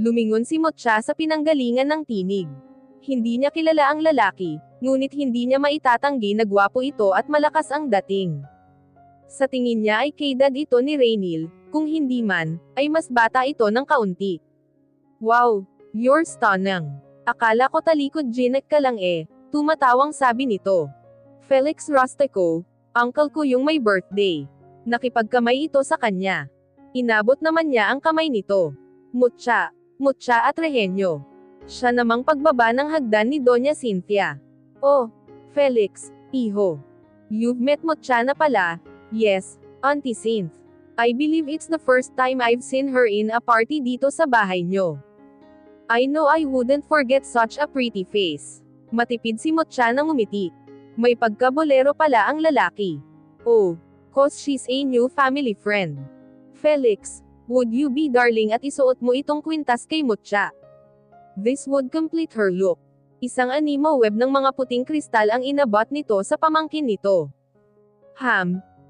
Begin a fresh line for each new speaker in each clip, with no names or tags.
Lumingon si Mutya sa pinanggalingan ng tinig. Hindi niya kilala ang lalaki, ngunit hindi niya maitatanggi na gwapo ito at malakas ang dating. Sa tingin niya ay kaedad ito ni Raynil, kung hindi man, ay mas bata ito ng kaunti. Wow, you're stunning. Akala ko talikod Jinek ka lang eh, tumatawang sabi nito. Felix Rustico, uncle ko yung may birthday. Nakipagkamay ito sa kanya. Inabot naman niya ang kamay nito. Mutya at Rehenyo. Siya namang pagbaba ng hagdan ni Doña Cynthia. Oh, Felix, iho. You've met Mutya na pala? Yes, Auntie Cinth. I believe it's the first time I've seen her in a party dito sa bahay nyo. I know I wouldn't forget such a pretty face. Matipid si Mutya nang umiti. May pagkabolero pala ang lalaki. Oh, cause she's a new family friend. Felix, would you be darling at isuot mo itong kwintas kay Mutya? This would complete her look. Isang animo web ng mga puting kristal ang inabot nito sa pamangkin nito.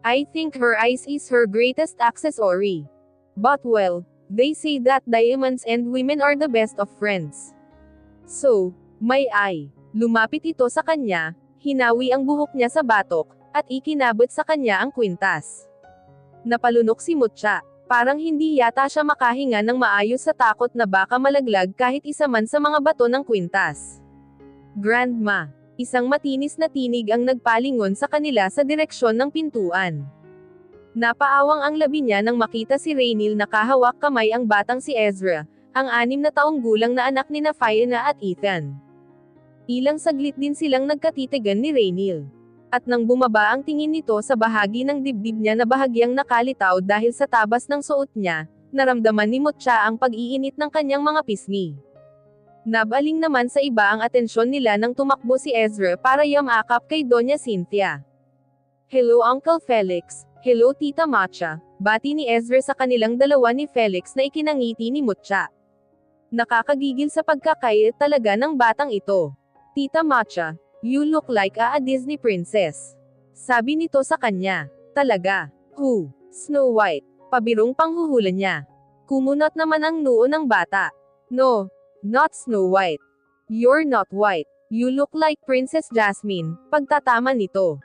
I think her eyes is her greatest accessory. But well, they say that diamonds and women are the best of friends. So, my eye. Lumapit ito sa kanya, hinawi ang buhok niya sa batok, at ikinabot sa kanya ang kwintas. Napalunok si Mutya. Parang hindi yata siya makahinga ng maayos sa takot na baka malaglag kahit isa man sa mga bato ng kwintas. Grandma. Isang matinis na tinig ang nagpalingon sa kanila sa direksyon ng pintuan. Napaawang ang labi niya nang makita si Raynil na kahawak kamay ang batang si Ezra, ang 6 na taong gulang na anak ni Fiona at Ethan. Ilang saglit din silang nagkatitigan ni Raynil. At nang bumaba ang tingin nito sa bahagi ng dibdib niya na bahagyang nakalitaw dahil sa tabas ng suot niya, naramdaman ni Mutya ang pag-iinit ng kanyang mga pisngi. Nabaling naman sa iba ang atensyon nila nang tumakbo si Ezra para yamakap kay Doña Cynthia. Hello Uncle Felix, hello Tita Matcha, bati ni Ezra sa kanilang dalawa ni Felix na ikinangiti ni Mutya. Nakakagigil sa pagkakait talaga ng batang ito. Tita Matcha, you look like a Disney princess. Sabi nito sa kanya. Talaga. Who? Snow White. Pabirong panghuhula niya. Kumunot naman ang noo ng bata. No, not Snow White. You're not white. You look like Princess Jasmine, pagtatama nito.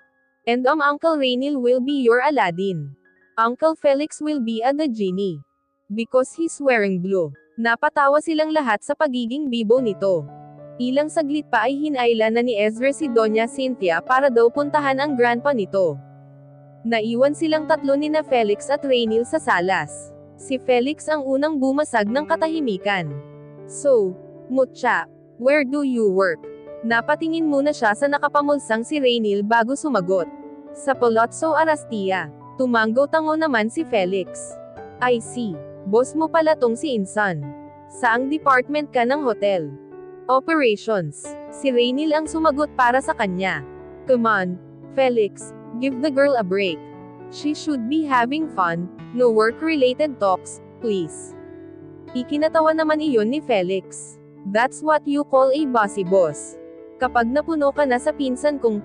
And Uncle Raynil will be your Aladdin. Uncle Felix will be the genie. Because he's wearing blue. Napatawa silang lahat sa pagiging bibo nito. Ilang saglit pa ay hinayla na ni Ezra si Doña Cynthia para daw puntahan ang grandpa nito. Naiwan silang tatlo ni Felix at Raynil sa salas. Si Felix ang unang bumasag ng katahimikan. So, Mutya, where do you work? Napatingin muna siya sa nakapamulsang si Raynil bago sumagot. Sa Palazzo Arastia. Tumanggo-tango naman si Felix. I see. Boss mo pala tong si Insan. Saang department ka ng hotel? Operations. Si Raynil ang sumagot para sa kanya. Come on, Felix, give the girl a break. She should be having fun, no work-related talks, please. Ikinatawa naman iyon ni Felix. That's what you call a bossy boss. Kapag napuno ka na sa pinsan kong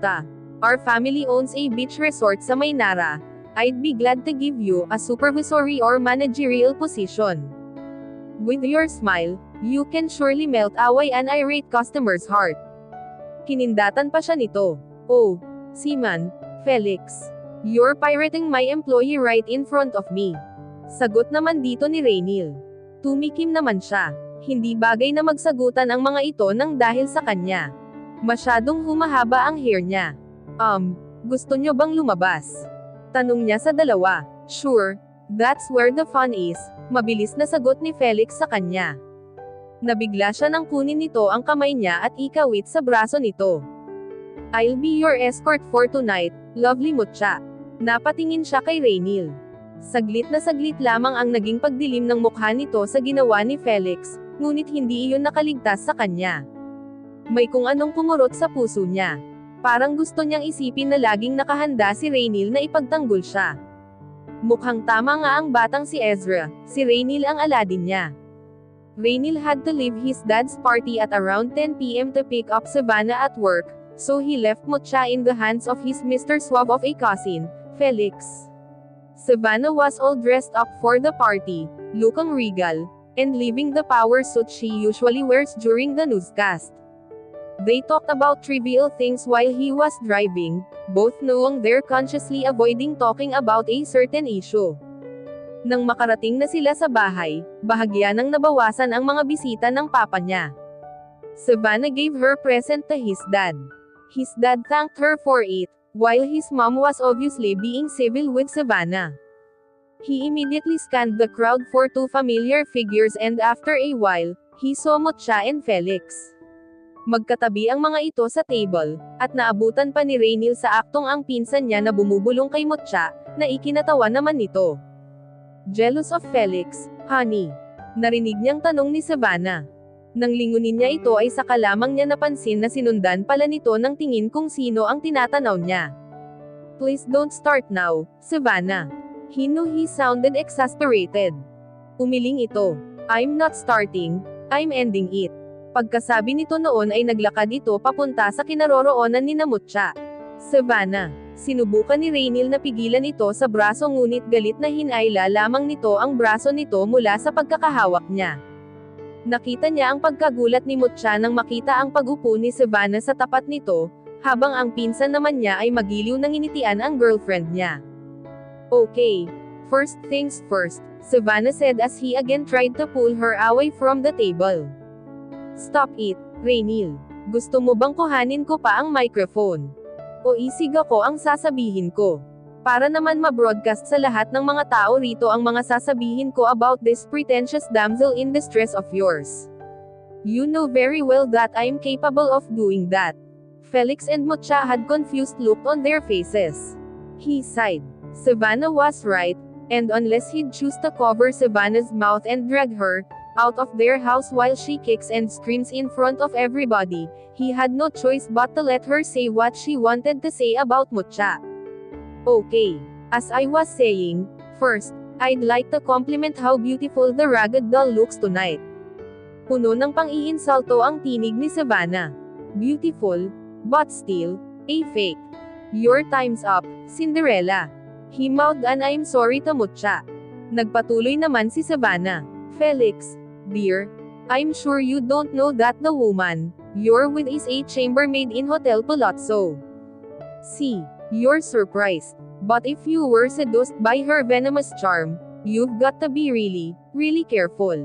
our family owns a beach resort sa Maynara, I'd be glad to give you a supervisory or managerial position. With your smile, you can surely melt an irate customer's heart. Kinindatan pa siya nito. Oh, Seaman, Felix. You're pirating my employee right in front of me. Sagot naman dito ni Raynil. Tumikim naman siya. Hindi bagay na magsagutan ang mga ito nang dahil sa kanya. Masyadong humahaba ang hair niya. Gusto nyo bang lumabas? Tanong niya sa dalawa. Sure, that's where the fun is. Mabilis na sagot ni Felix sa kanya. Nabigla siya nang kunin nito ang kamay niya at ikawit sa braso nito. I'll be your escort for tonight, lovely Mutya. Napatingin siya kay Raynil. Saglit na saglit lamang ang naging pagdilim ng mukha nito sa ginawa ni Felix, ngunit hindi iyon nakaligtas sa kanya. May kung anong pumurot sa puso niya. Parang gusto niyang isipin na laging nakahanda si Raynil na ipagtanggol siya. Mukhang tama nga ang batang si Ezra, si Raynil ang Aladdin niya. Raynil had to leave his dad's party at around 10 p.m. to pick up Savannah at work, so he left Mutya in the hands of his Mr. Suave of a cousin, Felix. Savannah was all dressed up for the party, looking regal, and leaving the power suit she usually wears during the newscast. They talked about trivial things while he was driving, both knowing they're consciously avoiding talking about a certain issue. Nang makarating na sila sa bahay, bahagya nang nabawasan ang mga bisita ng papa niya. Savannah gave her present to his dad. His dad thanked her for it, while his mom was obviously being civil with Savannah. He immediately scanned the crowd for two familiar figures and after a while, he saw Mucha and Felix. Magkatabi ang mga ito sa table, at naabutan pa ni Rainiel sa aktong ang pinsan niya na bumubulong kay Mucha, na ikinatawa naman nito. Jealous of Felix, honey? Narinig niyang tanong ni Savannah. Nang lingunin niya ito ay saka lamang niya napansin na sinundan pala nito ng tingin kung sino ang tinatanaw niya. Please don't start now, Savannah. He knew he sounded exasperated. Umiling ito. I'm not starting, I'm ending it. Pagkasabi nito noon ay naglakad ito papunta sa kinaroroonan ni Mucha. Savannah. Sinubukan ni Rainiel na pigilan ito sa braso ngunit galit na hinayla lamang nito ang braso nito mula sa pagkakahawak niya. Nakita niya ang pagkagulat ni Mucha nang makita ang pag-upo ni Savannah sa tapat nito, habang ang pinsan naman niya ay magiliw nang initian ang girlfriend niya. Okay. First things first, Savannah said as he again tried to pull her away from the table. Stop it, Rainiel. Gusto mo bang kuhanin ko pa ang microphone? O isig ako ang sasabihin ko? Para naman ma-broadcast sa lahat ng mga tao rito ang mga sasabihin ko about this pretentious damsel in distress of yours. You know very well that I'm capable of doing that. Felix and Mucha had confused look on their faces. He sighed. Savannah was right, and unless he'd choose to cover Savannah's mouth and drag her out of their house while she kicks and screams in front of everybody, he had no choice but to let her say what she wanted to say about Mucha. Okay. As I was saying, first, I'd like to compliment how beautiful the ragged doll looks tonight. Puno ng pang-iinsulto ang tinig ni Savannah. Beautiful, but still, a fake. Your time's up, Cinderella. He mouthed and I'm sorry to Mucha. Nagpatuloy naman si Savannah. Felix, dear, I'm sure you don't know that the woman you're with is a chambermaid in Hotel Palazzo. See, you're surprised. But if you were seduced by her venomous charm, you've got to be really, really careful.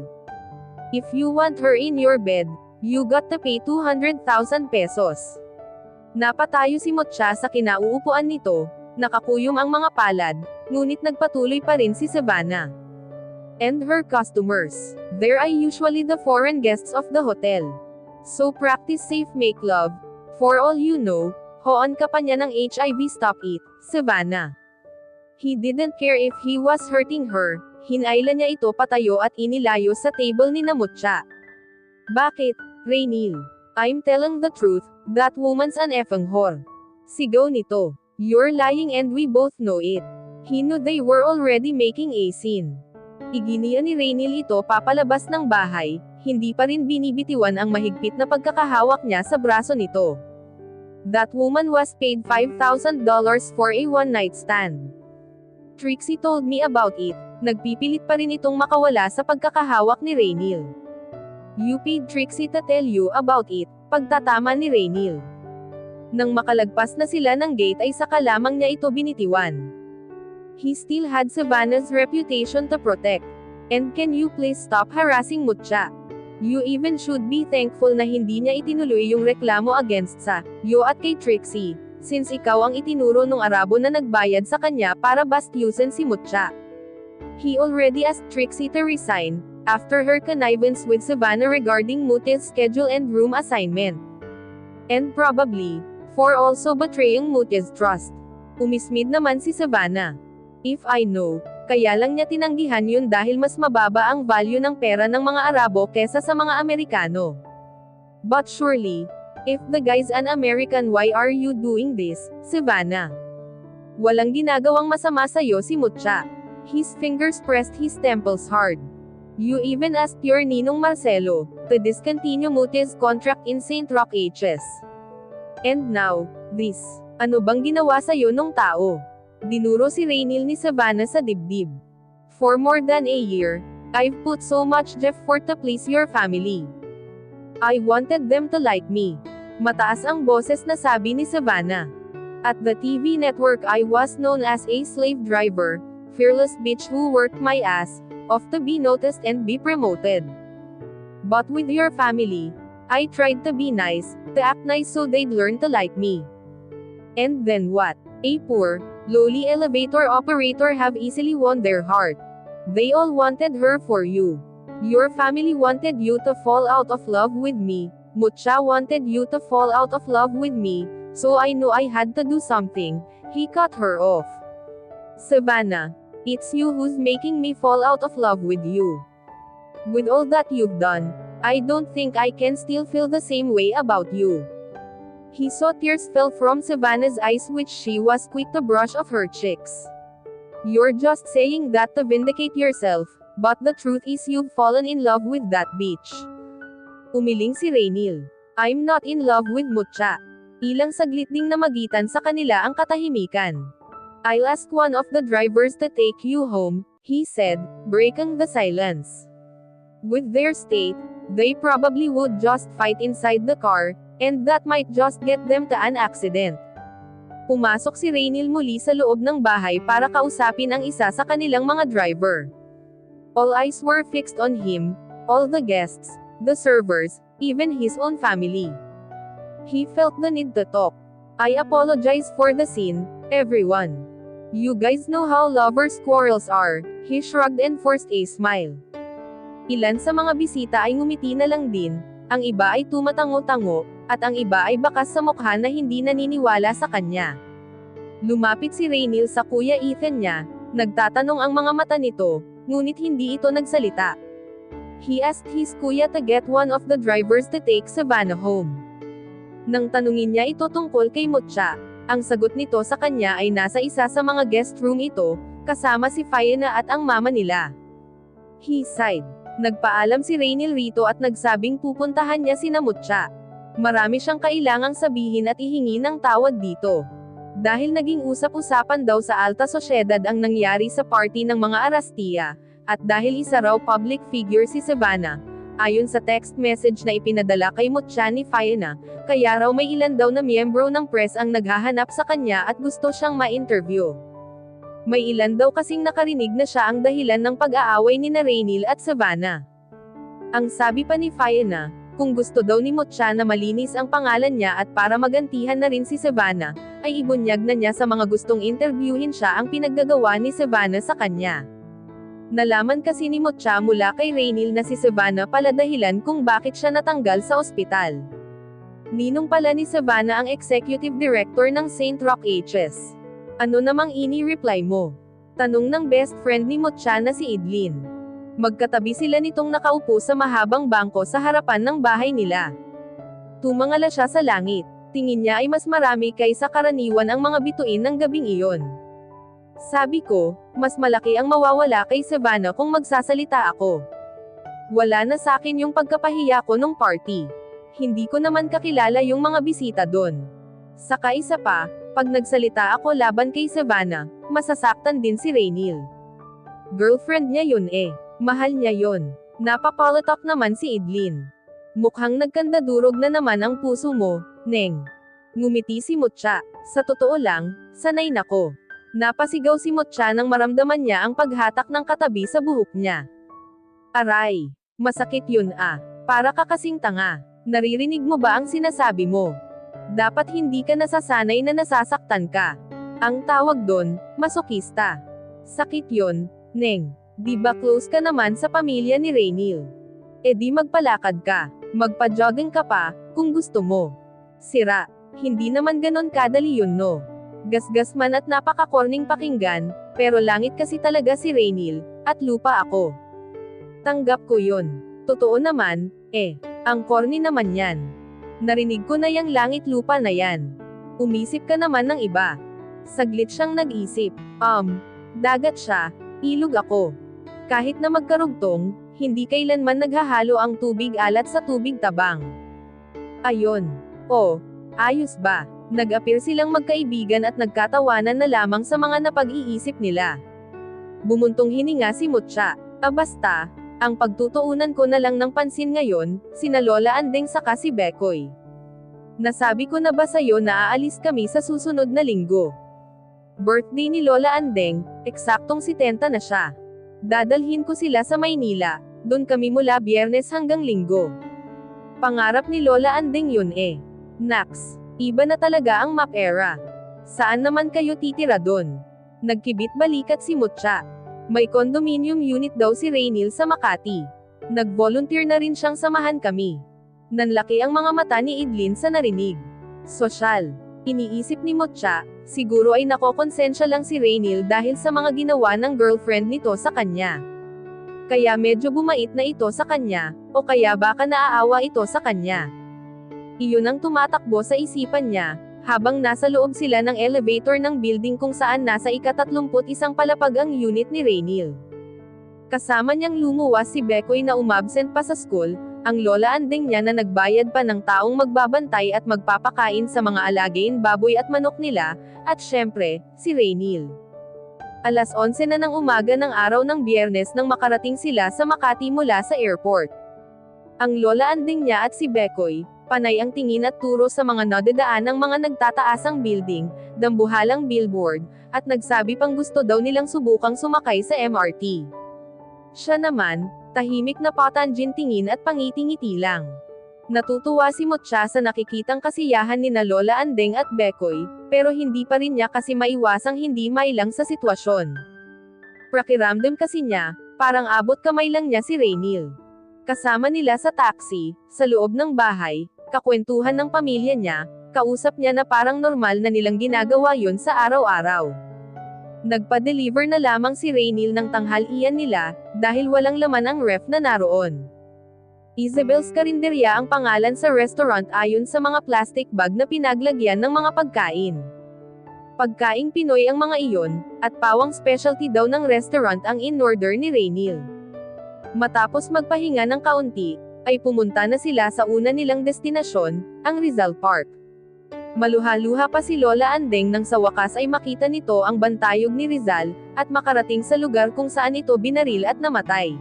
If you want her in your bed, you got to pay 200,000 pesos. Napatayo si Mucha sa kinauupuan nito, nakakuyom ang mga palad, ngunit nagpatuloy pa rin si Savannah. And her customers. There are usually the foreign guests of the hotel. So practice safe make love. For all you know, hoon ka pa niya ng HIV stop it, Savannah. He didn't care if he was hurting her, hinayla niya ito patayo at inilayo sa table ni Mucha. Bakit, Rainiel? I'm telling the truth, that woman's an effing whore. Sigaw nito. You're lying and we both know it. He knew they were already making a scene. Iginiya ni Rainiel ito papalabas ng bahay, hindi pa rin binibitiwan ang mahigpit na pagkakahawak niya sa braso nito. That woman was paid $5,000 for a one-night stand. Trixie told me about it, nagpipilit pa rin itong makawala sa pagkakahawak ni Rainiel. You paid Trixie to tell you about it, pagtatama ni Rainiel. Nang makalagpas na sila ng gate ay saka lamang niya ito binitiwan. He still had Savannah's reputation to protect. And can you please stop harassing Mucha? You even should be thankful na hindi niya itinuloy yung reklamo against sa yo at kay Trixie, since ikaw ang itinuro nung Arabo na nagbayad sa kanya para bastyusin si Mucha. He already asked Trixie to resign, after her connivance with Savannah regarding Mucha's schedule and room assignment. And probably, for also betraying Mucha's trust. Umismid naman si Savannah. If I know, kaya lang niya tinanggihan yun dahil mas mababa ang value ng pera ng mga Arabo kesa sa mga Amerikano. But surely, if the guy's an American, why are you doing this, Savannah? Walang ginagawang masama sa'yo si Mucha. His fingers pressed his temples hard. You even asked your ninong Marcelo to discontinue Mucha's contract in St. Roch HS. And now, this. Ano bang ginawa sa'yo nung tao? Dinuro si Rainiel ni Savannah sa dibdib. For more than a year, I've put so much effort to please your family. I wanted them to like me. Mataas ang boses na sabi ni Savannah. At the TV network I was known as a slave driver, fearless bitch who worked my ass off to be noticed and be promoted. But with your family, I tried to be nice, to act nice so they'd learn to like me. And then what? A poor, lowly elevator operator have easily won their heart. They all wanted her for you. Your family wanted you to fall out of love with me. Mucha wanted you to fall out of love with me, so I knew I had to do something. He cut her off. Savannah, it's you who's making me fall out of love with you. With all that you've done, I don't think I can still feel the same way about you. He saw tears fell from Savannah's eyes which she was quick to brush off her cheeks. You're just saying that to vindicate yourself, but the truth is you've fallen in love with that bitch. Umiling si Rainil. I'm not in love with Mucha. Ilang saglit ding namagitan sa kanila ang katahimikan. I'll ask one of the drivers to take you home, he said, breaking the silence. With their state, they probably would just fight inside the car, and that might just get them to an accident. Pumasok si Rainil muli sa loob ng bahay para kausapin ang isa sa kanilang mga driver. All eyes were fixed on him, all the guests, the servers, even his own family. He felt the need to talk. I apologize for the scene, everyone. You guys know how lovers' quarrels are, he shrugged and forced a smile. Ilan sa mga bisita ay ngumiti na lang din, ang iba ay tumatango-tango, at ang iba ay bakas sa mukha na hindi naniniwala sa kanya. Lumapit si Rainil sa Kuya Ethan niya, nagtatanong ang mga mata nito, ngunit hindi ito nagsalita. He asked his kuya to get one of the drivers to take Savannah home. Nang tanungin niya ito tungkol kay Mucha, ang sagot nito sa kanya ay nasa isa sa mga guest room ito, kasama si Fiona at ang mama nila. He sighed. Nagpaalam si Rainil rito at nagsabing pupuntahan niya sina Mucha. Marami siyang kailangang sabihin at ihingi ng tawad dito. Dahil naging usap-usapan daw sa alta sosyedad ang nangyari sa party ng mga Arastia, at dahil isa raw public figure si Savannah, ayon sa text message na ipinadala kay Mucha ni Fiona, kaya raw may ilan daw na miyembro ng press ang naghahanap sa kanya at gusto siyang ma-interview. May ilan daw kasing nakarinig na siya ang dahilan ng pag-aaway ni Rainil at Savannah. Ang sabi pa ni Fiona, kung gusto daw ni Mucha na malinis ang pangalan niya at para magantihan na rin si Savannah, ay ibunyag na niya sa mga gustong interviewin siya ang pinaggagawa ni Savannah sa kanya. Nalaman kasi ni Mucha mula kay Rainil na si Savannah pala dahilan kung bakit siya natanggal sa ospital. Ninong pala ni Savannah ang executive director ng Saint Roch HS. Ano namang ini-reply mo? Tanong ng best friend ni Mucha na si Idlin. Magkatabi sila nitong nakaupo sa mahabang bangko sa harapan ng bahay nila. Tumangala siya sa langit. Tingin niya ay mas marami kaysa karaniwan ang mga bituin ng gabing iyon. Sabi ko, mas malaki ang mawawala kay Savannah kung magsasalita ako. Wala na sa akin yung pagkapahiya ko nung party. Hindi ko naman kakilala yung mga bisita doon. Saka isa pa, pag nagsalita ako laban kay Savannah, masasaktan din si Rainil. Girlfriend niya yun eh. Mahal niya yun. Napapalatak naman si Idlin. Mukhang nagkandadurog na naman ang puso mo, Neng. Ngumiti si Mucha. Sa totoo lang, sanay nako. Napasigaw si Mucha nang maramdaman niya ang paghatak ng katabi sa buhok niya. Aray! Masakit yun ah. Para ka kasing tanga. Naririnig mo ba ang sinasabi mo? Dapat hindi ka nasasanay na nasasaktan ka. Ang tawag doon, masokista. Sakit yun, Neng. Di ba close ka naman sa pamilya ni Rainil? E di magpalakad ka. Magpa-jogging ka pa, kung gusto mo. Sira. Hindi naman ganon kadali yun no. Gasgas man at napaka-corning pakinggan, pero langit kasi talaga si Rainil, at lupa ako. Tanggap ko yun. Totoo naman, ang corny naman yan. Narinig ko na yang langit lupa na yan. Umisip ka naman ng iba. Saglit siyang nag-isip. Dagat siya, ilog ako. Kahit na magkarugtong, hindi kailanman naghahalo ang tubig alat sa tubig tabang. Ayon. Ayos ba? Nag-appear silang magkaibigan at nagkatawanan na lamang sa mga napag-iisip nila. Bumuntong hininga si Mucha. Basta, Ang pagtutuunan ko na lang ng pansin ngayon, sina Lola Andeng saka si Bekoy. Nasabi ko na ba sa'yo na aalis kami sa susunod na linggo? Birthday ni Lola Andeng, eksaktong 70 na siya. Dadalhin ko sila sa Maynila, doon kami mula Biyernes hanggang Linggo. Pangarap ni Lola Andeng yun eh. Naks, iba na talaga ang map era. Saan naman kayo titira doon? Nagkibit balikat si Mutya. May condominium unit daw si Raynil sa Makati. Nag-volunteer na rin siyang samahan kami. Nanlaki ang mga mata ni Idlin sa narinig. Sosyal. Iniisip ni Mutya, siguro ay nakokonsensya lang si Raynil dahil sa mga ginawa ng girlfriend nito sa kanya. Kaya medyo bumait na ito sa kanya, o kaya baka naaawa ito sa kanya. Iyon ang tumatakbo sa isipan niya, habang nasa loob sila ng elevator ng building kung saan nasa ika-31 palapag ang unit ni Raynil. Kasama niyang lumuwas si Bekoy na umabsent pa sa school, ang Lola Andeng niya na nagbayad pa ng taong magbabantay at magpapakain sa mga alagain baboy at manok nila, at syempre, si Raynil. Alas 11 na ng umaga ng araw ng Biyernes nang makarating sila sa Makati mula sa airport. Ang Lola Andeng niya at si Bekoy, panay ang tingin at turo sa mga nadadaan ng mga nagtataasang building, dambuhalang billboard, at nagsabi pang gusto daw nilang subukang sumakay sa MRT. Siya naman, tahimik na patanjin tingin at pangiti-ngiti lang. Natutuwa si Mutya sa nakikitang kasiyahan ni na Lola Andeng at Bekoy, pero hindi pa rin niya kasi maiwasang hindi mailang sa sitwasyon. Pakiramdam kasi niya, parang abot kamay lang niya si Raynil. Kasama nila sa taxi, sa loob ng bahay, kakwentuhan ng pamilya niya, kausap niya na parang normal na nilang ginagawa yun sa araw-araw. Nagpa-deliver na lamang si Raynil ng tanghalian nila, dahil walang laman ang ref na naroon. Isabel's Carinderia ang pangalan sa restaurant ayon sa mga plastic bag na pinaglagyan ng mga pagkain. Pagkaing Pinoy ang mga iyon, at pawang specialty daw ng restaurant ang in-order ni Raynil. Matapos magpahinga ng kaunti, ay pumunta na sila sa una nilang destinasyon, ang Rizal Park. Maluha-luha pa si Lola Andeng nang sa wakas ay makita nito ang bantayog ni Rizal, at makarating sa lugar kung saan ito binaril at namatay.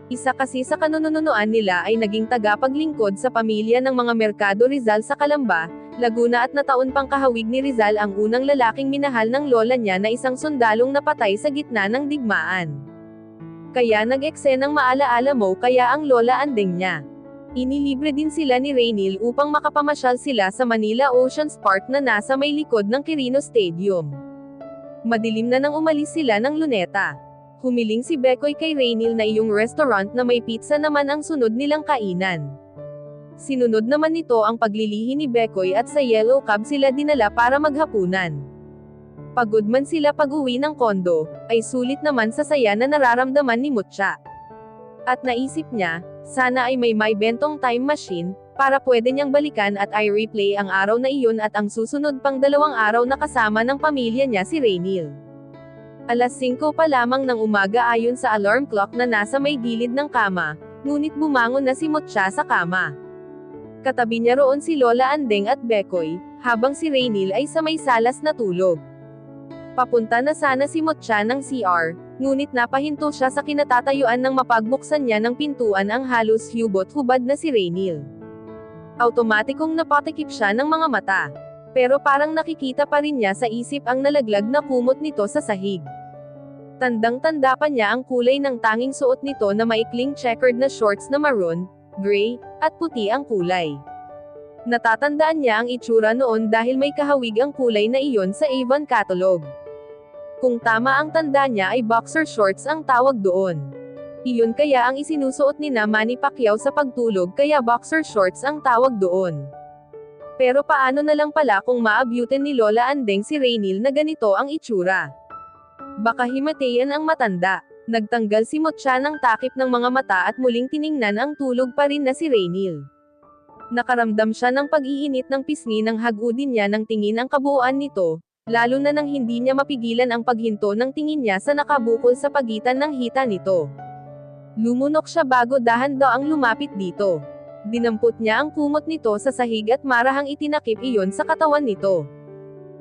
Isa kasi sa kanununuan nila ay naging tagapaglingkod sa pamilya ng mga Merkado Rizal sa Calamba, Laguna at nataon pang kahawig ni Rizal ang unang lalaking minahal ng lola niya na isang sundalong napatay sa gitna ng digmaan. Kaya nag-eksenang maalaala mo kaya ang Lola Andeng niya. Inilibre din sila ni Raynil upang makapamasyal sila sa Manila Oceans Park na nasa may likod ng Quirino Stadium. Madilim na nang umalis sila ng Luneta. Humiling si Bekoy kay Raynil na iyong restaurant na may pizza naman ang sunod nilang kainan. Sinunod naman nito ang paglilihi ni Bekoy at sa Yellow Cab sila dinala para maghapunan. Pagod man sila pag-uwi ng kondo, ay sulit naman sa saya na nararamdaman ni Mutya. At naisip niya, sana ay may bentong time machine, para pwede niyang balikan at i-replay ang araw na iyon at ang susunod pang 2 araw na kasama ng pamilya niya si Raynil. Alas 5 pa lamang ng umaga ayon sa alarm clock na nasa may gilid ng kama, ngunit bumangon na si Mutya sa kama. Katabi niya roon si Lola Andeng at Bekoy, habang si Raynil ay sa may salas na tulog. Papunta na sana si Mutya ng CR, ngunit napahinto siya sa kinatatayuan ng mapagbuksan niya ng pintuan ang halos hubot-hubad na si Raynil. Automatikong napatikip siya ng mga mata. Pero parang nakikita pa rin niya sa isip ang nalaglag na kumot nito sa sahig. Tandang-tanda pa niya ang kulay ng tanging suot nito na maikling checkered na shorts na maroon, gray, at puti ang kulay. Natatandaan niya ang itsura noon dahil may kahawig ang kulay na iyon sa Avon catalog. Kung tama ang tanda niya ay boxer shorts ang tawag doon. Iyon kaya ang isinusuot ni Manny Pacquiao sa pagtulog kaya boxer shorts ang tawag doon. Pero paano na lang pala kung maabutin ni Lola Andeng si Raynil na ganito ang itsura? Baka himatayan ang matanda. Nagtanggal si Mutya ng takip ng mga mata at muling tiningnan ang tulog pa rin na si Raynil. Nakaramdam siya ng pag-iinit ng pisngi ng hagudin niya ng tingin ang kabuuan nito, lalo na nang hindi niya mapigilan ang paghinto ng tingin niya sa nakabukol sa pagitan ng hita nito. Lumunok siya bago dahan-daang lumapit dito. Dinampot niya ang kumot nito sa sahig at marahang itinakip iyon sa katawan nito.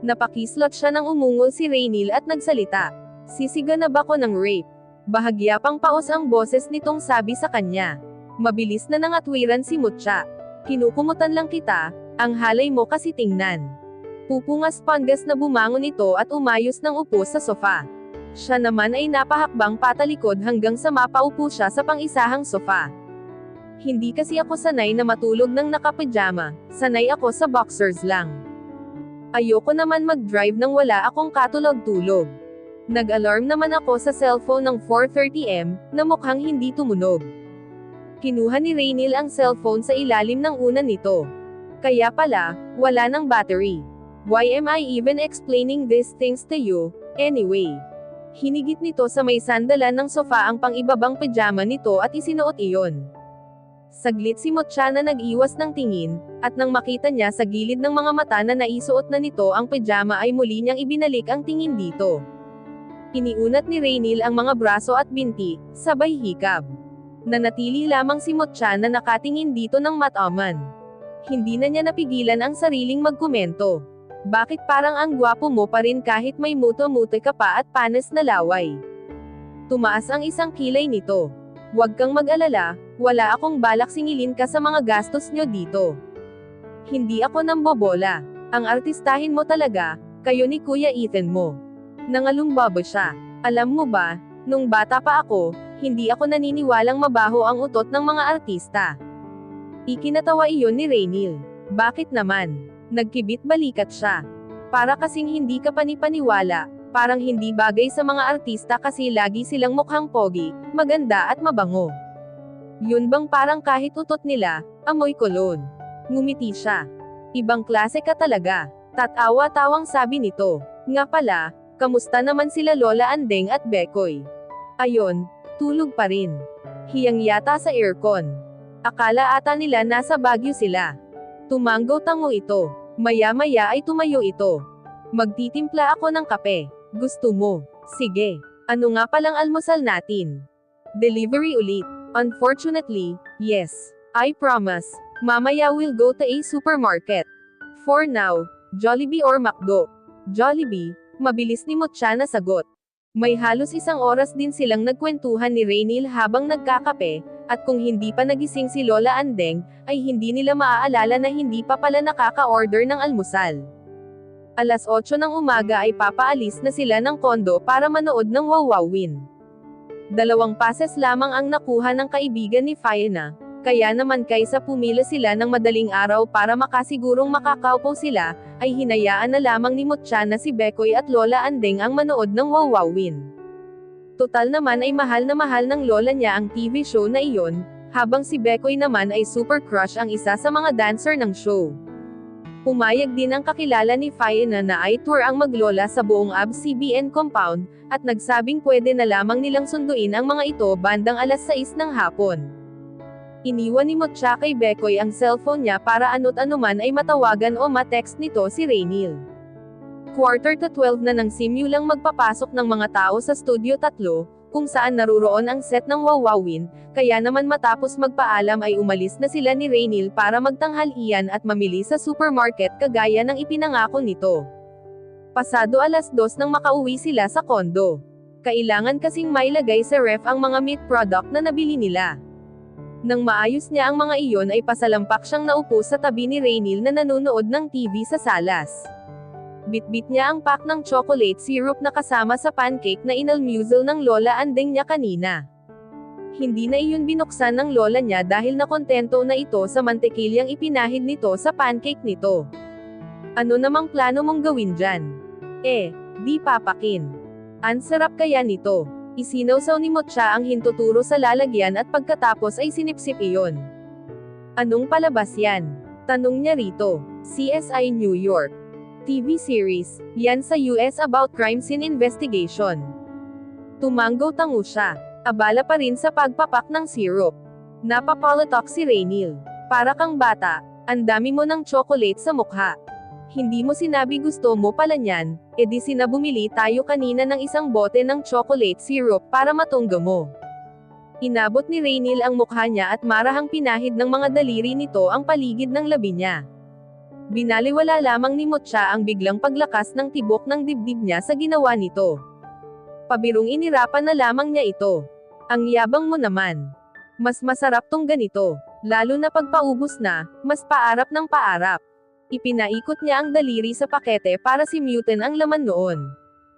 Napakislot siya nang umungol si Raynil at nagsalita. Sisiga na ba ko ng rape? Bahagya pang paos ang boses nitong sabi sa kanya. Mabilis na nangatwiran si Mutya. Kinukumutan lang kita, ang halay mo kasi tingnan. Pupungas panggas na bumangon ito at umayos ng upo sa sofa. Siya naman ay napahakbang patalikod hanggang sa mapaupo siya sa pang-isahang sofa. Hindi kasi ako sanay na matulog ng nakapajama, sanay ako sa boxers lang. Ayoko naman mag-drive nang wala akong katulog-tulog. Nag-alarm naman ako sa cellphone ng 4:30 am, na mukhang hindi tumunog. Kinuha ni Raynil ang cellphone sa ilalim ng unan nito. Kaya pala, wala ng battery. Why am I even explaining these things to you, anyway? Hinigit nito sa may sandalan ng sofa ang pang-ibabang pajama nito at isinuot iyon. Saglit si Mutya na nag-iwas ng tingin, at nang makita niya sa gilid ng mga mata na naisuot na nito ang pajama ay muli niyang ibinalik ang tingin dito. Iniunat ni Raynil ang mga braso at binti, sabay hikab. Nanatili lamang si Mutya na nakatingin dito ng mataman. Hindi na niya napigilan ang sariling magkomento. Bakit parang ang gwapo mo pa rin kahit may muto-muto ka pa at panas na laway? Tumaas ang isang kilay nito. Huwag kang mag-alala, wala akong balak singilin ka sa mga gastos nyo dito. Hindi ako nambobola. Ang artistahin mo talaga, kayo ni Kuya Ethan mo. Nangalumbaba siya. Alam mo ba, nung bata pa ako, hindi ako naniniwalang mabaho ang utot ng mga artista. Ikinatawa iyon ni Raynil. Bakit naman? Nagkibit balikat siya. Para kasing hindi ka panipaniwala, parang hindi bagay sa mga artista kasi lagi silang mukhang pogi, maganda at mabango. Yun bang parang kahit utot nila, amoy kolon? Ngumiti siya. Ibang klase ka talaga. Tatawa-tawang sabi nito. Nga pala, kamusta naman sila Lola Andeng at Bekoy? Ayon, tulog pa rin. Hiyang yata sa aircon. Akala ata nila nasa Baguio sila. Tumanggaw-tango ito. Maya-maya ay tumayo ito. Magtitimpla ako ng kape. Gusto mo? Sige. Ano nga palang almusal natin? Delivery ulit. Unfortunately, yes. I promise. Mamaya we'll go to a supermarket. For now, Jollibee or McDo? Jollibee, mabilis ni Mutya na sagot. May halos isang oras din silang nagkwentuhan ni Raynil habang nagkakape, at kung hindi pa nagising si Lola Andeng, ay hindi nila maaalala na hindi pa pala nakaka-order ng almusal. Alas 8 ng umaga ay papaalis na sila ng kondo para manood ng Wawawin. 2 pases lamang ang nakuha ng kaibigan ni Fiona, kaya naman kaysa pumila sila ng madaling araw para makasigurong makakaupo sila, ay hinayaan na lamang ni Mutya na si Bekoy at Lola Andeng ang manood ng Wawawin. Total naman ay mahal na mahal ng lola niya ang TV show na iyon, habang si Bekoy naman ay super crush ang isa sa mga dancer ng show. Pumayag din ang kakilala ni Fiona na ay tour ang maglola sa buong ABS-CBN compound, at nagsabing pwede na lamang nilang sunduin ang mga ito bandang alas 6 ng hapon. Iniwan ni Mutya kay Bekoy ang cellphone niya para ano't anuman ay matawagan o ma-text nito si Raynil. 11:45 na nang simulang magpapasok ng mga tao sa Studio 3, kung saan naruroon ang set ng Wawawin, kaya naman matapos magpaalam ay umalis na sila ni Raynil para magtanghalian at mamili sa supermarket kagaya ng ipinangako nito. Pasado alas 2 nang makauwi sila sa kondo. Kailangan kasing mailagay sa ref ang mga meat product na nabili nila. Nang maayos niya ang mga iyon ay pasalampak siyang naupo sa tabi ni Raynil na nanonood ng TV sa salas. Bitbit niya ang pack ng chocolate syrup na kasama sa pancake na inalmusal ng Lola Andeng niya kanina. Hindi na iyon binuksan ng lola niya dahil nakontento na ito sa mantekilyang ipinahid nito sa pancake nito. Ano namang plano mong gawin dyan? Di papakin. Ang sarap kaya nito. Isinawsaw ni Mutya ang hintuturo sa lalagyan at pagkatapos ay sinipsip iyon. Anong palabas yan? Tanong niya rito. CSI New York. TV series, yan sa US about crime scene investigation. Tumanggaw-tango siya. Abala pa rin sa pagpapak ng syrup. Napapalatok si Raynil. Para kang bata, ang dami mo ng chocolate sa mukha. Hindi mo sinabi gusto mo pala niyan, edi sinabumili tayo kanina ng isang bote ng chocolate syrup para matungga mo. Inabot ni Raynil ang mukha niya at marahang pinahid ng mga daliri nito ang paligid ng labi niya. Binaliwala lamang ni Mutya ang biglang paglakas ng tibok ng dibdib niya sa ginawa nito. Pabirong inirapan na lamang niya ito. Ang yabang mo naman. Mas masarap tong ganito. Lalo na pagpaubos na, mas paarap ng paarap. Ipinaikot niya ang daliri sa pakete para simutin ang laman noon.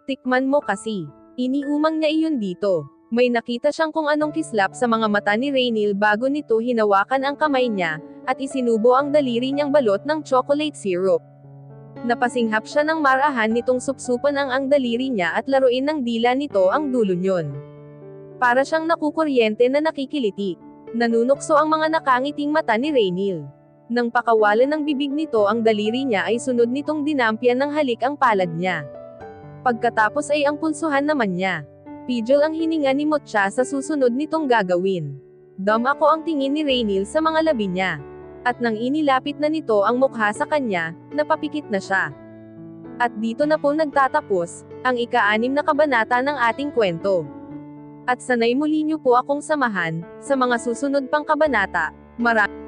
Tikman mo kasi. Iniumang niya iyon dito. May nakita siyang kung anong kislap sa mga mata ni Rainil bago nito hinawakan ang kamay niya, at isinubo ang daliri niyang balot ng chocolate syrup. Napasinghap siya ng marahan nitong supsupan ang daliri niya at laruin ng dila nito ang dulo niyon. Para siyang nakukuryente na nakikiliti. Nanunukso ang mga nakangiting mata ni Rainil. Nang pakawalan ng bibig nito ang daliri niya ay sunod nitong dinampyan ng halik ang palad niya. Pagkatapos ay ang pulsuhan naman niya. Pidgel ang hininga ni Motcha sa susunod nitong gagawin. Ako ang tingin ni Rainil sa mga labi niya. At nang inilapit na nito ang mukha sa kanya, napapikit na siya. At dito na po nagtatapos, ang ika-6 na kabanata ng ating kwento. At sanay muli niyo po akong samahan, sa mga susunod pang kabanata. Maraming